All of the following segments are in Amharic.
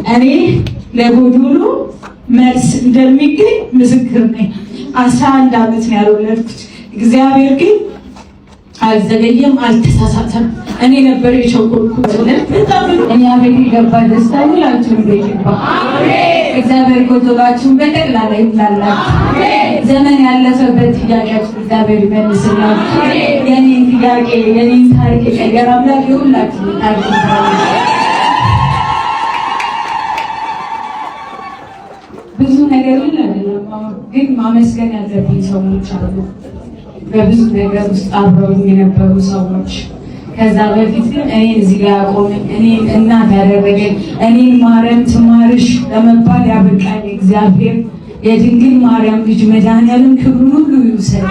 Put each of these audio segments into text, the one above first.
እኔ ለጎዶሎ መልስ እንደሚገኝ ምስክር ነኝ። 11 ዓመት ነው ያልወለድኩት። እግዚአብሔር ግን አልዘገየም፣ አልተሳሳተም። እኔ ነበር የቸኮልኩት። በጣም እኛ ቤት የገባ ደስታ ሁላችሁም ቤት ይግባ። እግዚአብሔር ጎዶሏችሁን በጠቅላላ ይምላላችሁ። ዘመን ያለፈበት ጥያቄያችሁ እግዚአብሔር ይመልስላችሁ። የኔን ጥያቄ የኔን ታሪክ የቀየረ አምላክ የሁላችሁም ታሪክ ይሰራል። ብዙ ነገር ግን ማመስገን ያለብኝ ሰዎች አሉ። በብዙ ነገር ውስጥ አብረውኝ የነበሩ ሰዎች። ከዛ በፊት ግን እኔ እዚህ ጋር ያቆመኝ፣ እኔ እናት ያደረገኝ፣ እኔን ማርያም ትማርሽ ለመባል ያበቃኝ እግዚአብሔር የድንግል ማርያም ልጅ መድኃኒዓለም ክብሩን ሁሉ ይውሰድ።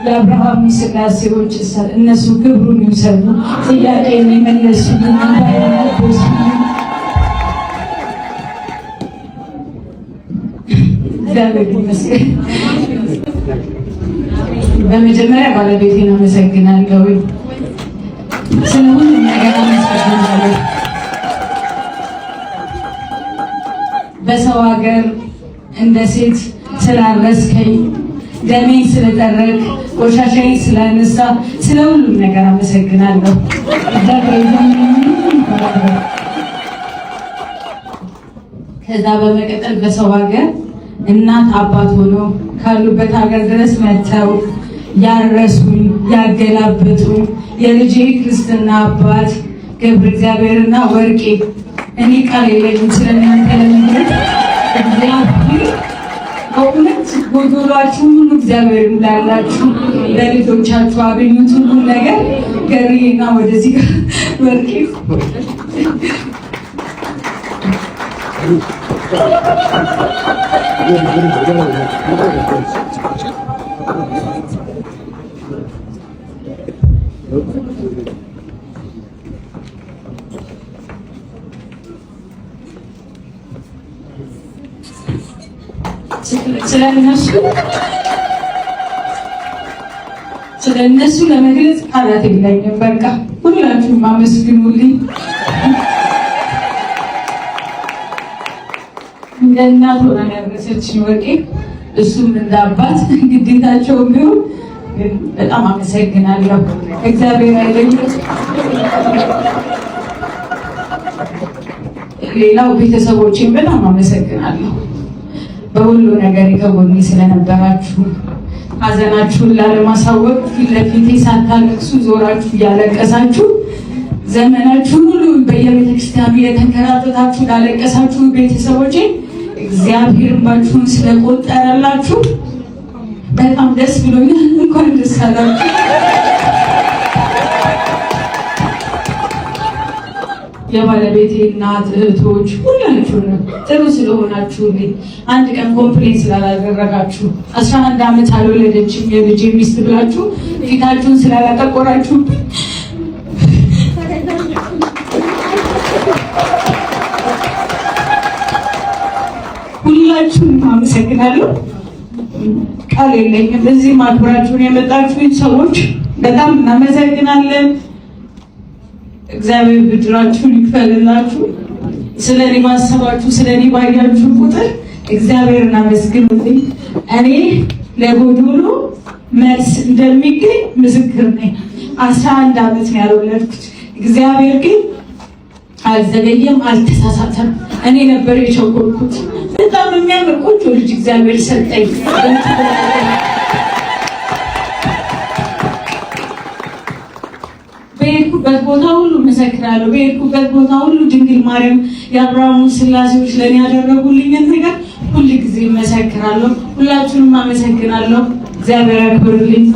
የአብርሃም ስላሴዎች እነሱ ክብሩን ይውሰዱ። ጥያቄ የሚመለሱልን እንዳይመለሱ እግዚአብሔር ይመስገን። በመጀመሪያ ባለቤቴን አመሰግናለሁ። ስለ ሁሉም ነገር አመሰግናለሁ። በሰው ሀገር እንደ ሴት ስላረስከኝ፣ ደሜን ስለጠረግ፣ ቆሻሻዬን ስላነሳ፣ ስለ ሁሉም ነገር አመሰግናለሁ። ከዛ በመቀጠል በሰው ሀገር እናት አባት ሆኖ ካሉበት ሀገር ድረስ መጥተው ያረሱኝ፣ ያገላበጡ የልጄ ክርስትና አባት ገብረ እግዚአብሔርና ወርቄ፣ እኔ ቃል የለኝም ስለእናንተ ለመግለጽ። እግዚአብሔር በእውነት ጎዶሏችሁ ሁሉ እግዚአብሔር እንዳላችሁ ለልጆቻችሁ አገኙት ሁሉ ነገር ገሪና ወደዚህ ጋር ወርቄ ስለነሱ ለመግለጽ ቃላት የለኝም። በቃ ሁላችሁም አመስግኑልኝ። እንደ እናት ሆና ያደረሰችኝ ወርቄ፣ እሱም እንደ አባት ግዴታቸው ቢሆን ግን በጣም አመሰግናለሁ። እግዚአብሔር አይለኝም። ሌላው ቤተሰቦቼን በጣም አመሰግናለሁ። በሁሉ ነገር ከጎኔ ስለነበራችሁ፣ ሀዘናችሁን ላለማሳወቅ ፊት ለፊቴ ሳታለቅሱ ዞራችሁ እያለቀሳችሁ፣ ዘመናችሁን ሁሉ በየቤተክርስቲያኑ የተንከራተታችሁ ላለቀሳችሁ ቤተሰቦቼ እግዚአብሔር እንባችሁን ስለቆጠረላችሁ በጣም ደስ ብሎኛል። እንኳን ደስ አላችሁ። የባለቤቴ እናት እህቶች ሁላችሁንም ጥሩ ስለሆናችሁልኝ፣ አንድ ቀን ኮምፕሌን ስላላደረጋችሁ፣ 11 ዓመት አልወለደችም የልጄ ሚስት ብላችሁ ፊታችሁን ስላላጠቆራችሁ ሁላችሁንም አመሰግናለሁ። ቃል የለኝም። እዚህ ማክበራችሁን የመጣችሁኝ ሰዎች በጣም እናመሰግናለን። እግዚአብሔር ብድራችሁን ይክፈልላችሁ። ስለኔ ባሰባችሁ፣ ስለኔ ባያችሁ ቁጥር እግዚአብሔርን አመስግኑልኝ። እኔ ለጎዶሎ መልስ እንደሚገኝ ምስክር ነኝ። 11 ዓመት ነው ያልወለድኩት። እግዚአብሔር ግን አልዘገየም፣ አልተሳሳተም። እኔ ነበር የቸኮልኩት። በጣም የሚያምር ቆንጆ ልጅ እግዚአብሔር ሰጠኝ። በሄድኩበት ቦታ ሁሉ መሰክራለሁ። በሄድኩበት ቦታ ሁሉ ድንግል ማርያም የአብርሃሙ ስላሴዎች ለእኔ ያደረጉልኝን ነገር ሁል ጊዜ መሰክራለሁ። ሁላችሁንም አመሰግናለሁ። እግዚአብሔር ያክብርልኝ።